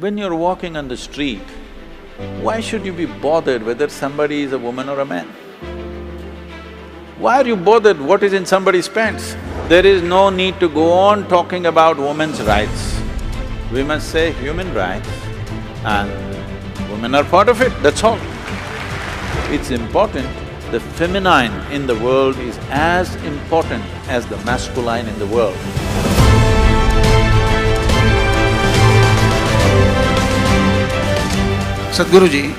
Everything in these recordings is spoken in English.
When you're walking on the street, why should you be bothered whether somebody is a woman or a man? Why are you bothered what is in somebody's pants? There is no need to go on talking about women's rights. We must say human rights and women are part of it, that's all. It's important. The feminine in the world is as important as the masculine in the world. Sadhguruji,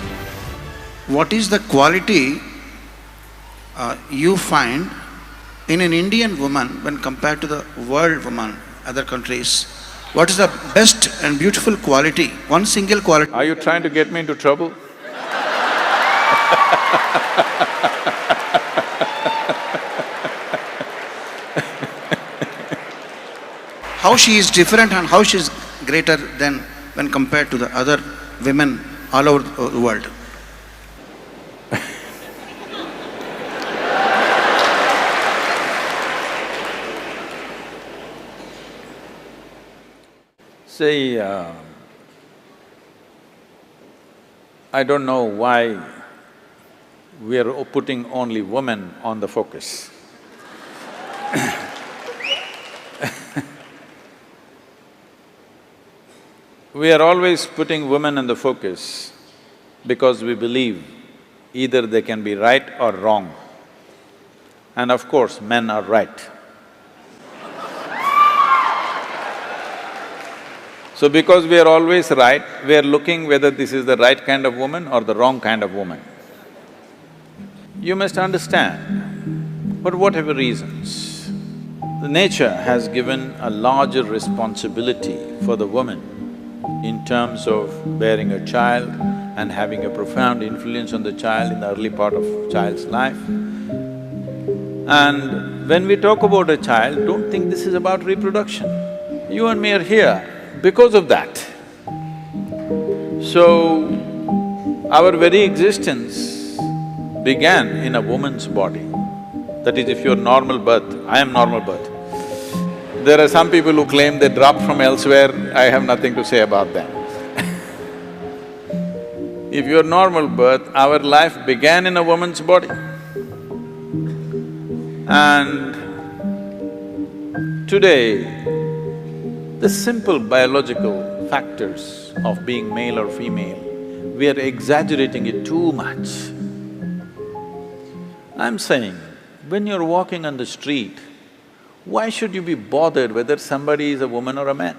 what is the quality you find in an Indian woman when compared to the world woman, other countries? What is the best and beautiful quality, one single quality? Are you trying to get me into trouble? How she is different and how she is greater than when compared to the other women all over the world? See, I don't know why we are putting only women on the focus. We are always putting women on the focus because we believe either they can be right or wrong. And of course, men are right. So because we are always right, we are looking whether this is the right kind of woman or the wrong kind of woman. You must understand, for whatever reasons, the nature has given a larger responsibility for the woman in terms of bearing a child and having a profound influence on the child in the early part of child's life. And when we talk about a child, don't think this is about reproduction. You and me are here because of that. So, our very existence began in a woman's body. That is, if you're normal birth, I am normal birth. There are some people who claim they dropped from elsewhere, I have nothing to say about them. If you're normal birth, our life began in a woman's body. And today, the simple biological factors of being male or female, we are exaggerating it too much. I'm saying, when you're walking on the street, why should you be bothered whether somebody is a woman or a man?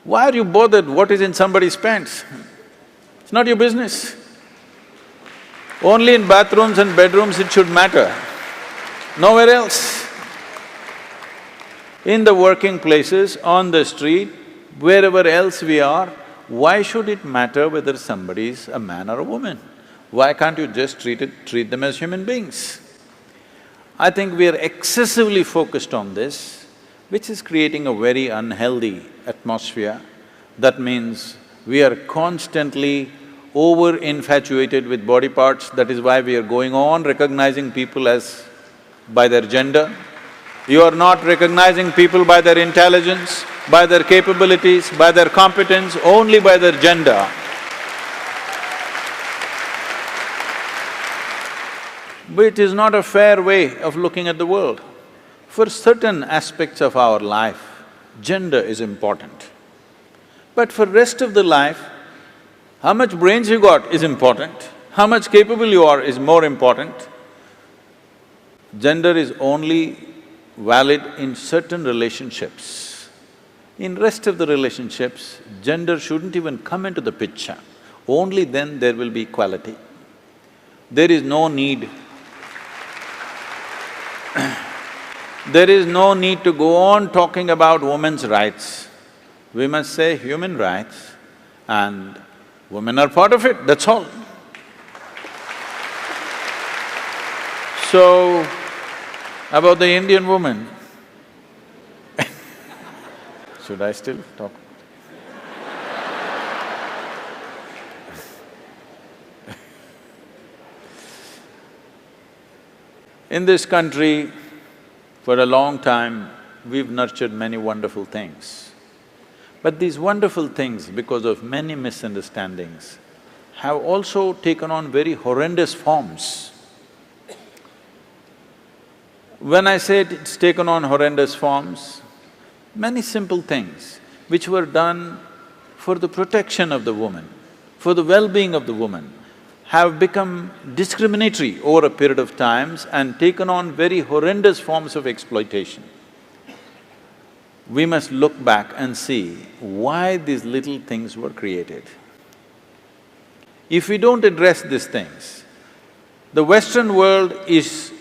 Why are you bothered what is in somebody's pants? It's not your business. Only in bathrooms and bedrooms it should matter, nowhere else. In the working places, on the street, wherever else we are, why should it matter whether somebody is a man or a woman? Why can't you just treat them as human beings? I think we are excessively focused on this, which is creating a very unhealthy atmosphere. That means we are constantly over-infatuated with body parts, that is why we are going on recognizing people as by their gender. You are not recognizing people by their intelligence, by their capabilities, by their competence, only by their gender. But it is not a fair way of looking at the world. For certain aspects of our life, gender is important. But for rest of the life, how much brains you got is important, how much capable you are is more important. Gender is only valid in certain relationships. In rest of the relationships, gender shouldn't even come into the picture. Only then there will be equality. There is no need there is no need to go on talking about women's rights. We must say human rights and women are part of it, that's all. So, about the Indian woman, should I still talk? In this country, for a long time, we've nurtured many wonderful things. But these wonderful things, because of many misunderstandings, have also taken on very horrendous forms. When I say it's taken on horrendous forms, many simple things which were done for the protection of the woman, for the well-being of the woman, have become discriminatory over a period of times and taken on very horrendous forms of exploitation. We must look back and see why these little things were created. If we don't address these things, the Western world is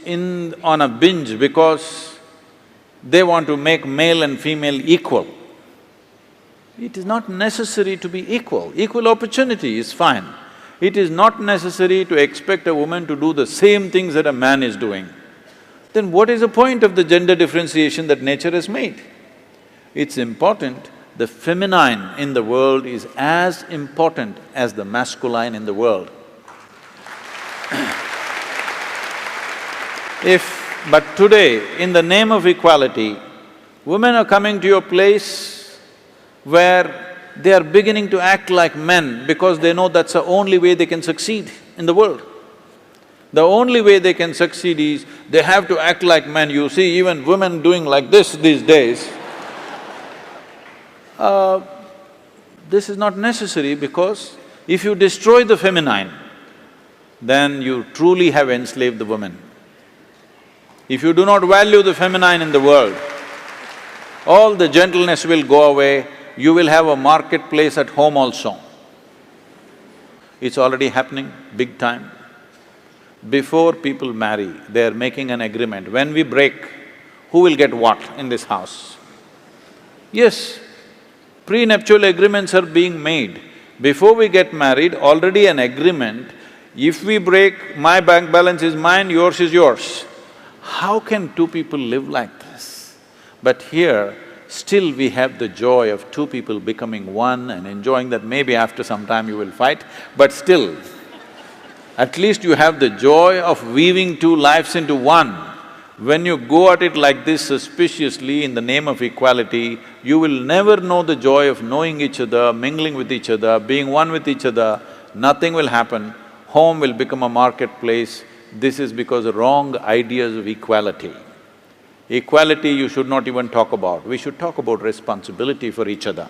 on a binge because they want to make male and female equal. It is not necessary to be equal. Equal opportunity is fine. It is not necessary to expect a woman to do the same things that a man is doing. Then what is the point of the gender differentiation that nature has made? It's important, the feminine in the world is as important as the masculine in the world. But today, in the name of equality, women are coming to a place where they are beginning to act like men because they know that's the only way they can succeed in the world. The only way they can succeed is they have to act like men. You see even women doing like this these days. This is not necessary because if you destroy the feminine, then you truly have enslaved the woman. If you do not value the feminine in the world, all the gentleness will go away, you will have a marketplace at home also. It's already happening big time. Before people marry, they're making an agreement, when we break, who will get what in this house? Yes, prenuptial agreements are being made. Before we get married, already an agreement, if we break, my bank balance is mine, yours is yours. How can two people live like this? But here, still we have the joy of two people becoming one and enjoying that. Maybe after some time you will fight, but still, at least you have the joy of weaving two lives into one. When you go at it like this suspiciously in the name of equality, you will never know the joy of knowing each other, mingling with each other, being one with each other. Nothing will happen. Home will become a marketplace. This is because of wrong ideas of equality. Equality you should not even talk about. We should talk about responsibility for each other.